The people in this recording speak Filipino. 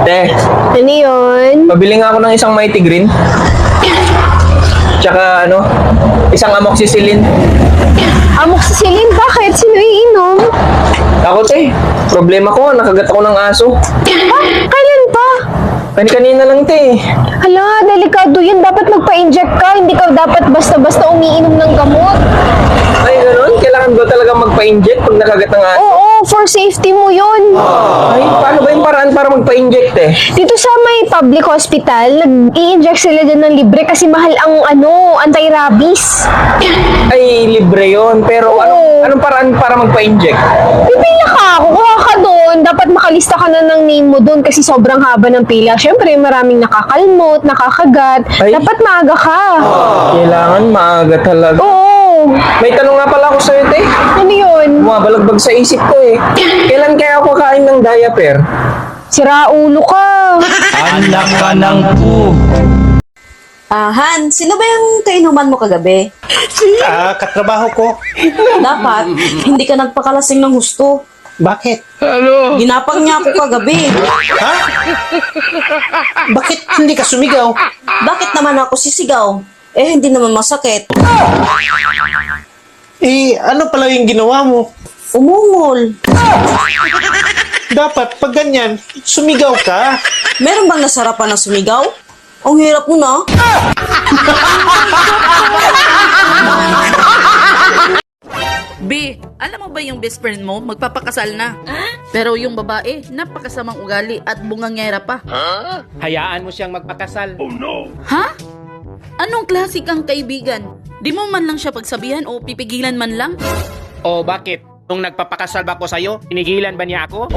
Te, Ano yun? pabili nga ako ng isang Mighty Green. Tsaka isang amoxicillin. Amoxicillin? Bakit? Sino iinom? Ako te, problema ko, nakagat ako ng aso. Kailan pa? Kanina lang te. Hala, delikado yun. Dapat magpa-inject ka. Hindi ka dapat basta-basta umiinom ng gamot. Ay, ganun? Kailangan ba talaga magpa-inject pag nakagat ng aso? Oo, for safety mo yun. Ay, paano ba yung paraan para magpa-inject eh? Dito sa may public hospital, nag-i-inject sila dyan ng libre kasi mahal ang anti-rabies. Ay, libre yon. Pero anong paraan para magpa-inject? Pipila ka, kukuha ka doon. Dapat makalista ka na ng name mo doon kasi sobrang haba ng pila. Siyempre, maraming nakakalmot, nakakagat. Ay. Dapat maaga ka. Kailangan maaga talaga. Oo. May tanong nga pala ako sa'yo, te. Ano yun? Bumabalagbag sa isip ko eh. Kailan kaya ako kakain ng diaper? Sira ulo ka. Anak ka ng pu. Han, sino ba yung kainuman mo kagabi? Katrabaho ko. Dapat, hindi ka nagpakalasing ng gusto. Bakit? Ginapang niya ako kagabi. Ha? Bakit hindi ka sumigaw? Bakit naman ako sisigaw? Eh, hindi naman masakit. Ano pala yung ginawa mo? Umungol. Dapat, pag ganyan, sumigaw ka. Meron bang nasarapan ng sumigaw? Ang hirap mo na. B, alam mo ba yung best friend mo magpapakasal na? Pero yung babae, napakasamang ugali at bungangera pa. Hayaan mo siyang magpakasal. Ha? Anong klase kang kaibigan? Di mo man lang siya pagsabihan o pipigilan man lang? O bakit? Nung nagpapakasal ba ko sa'yo, pinigilan ba niya ako?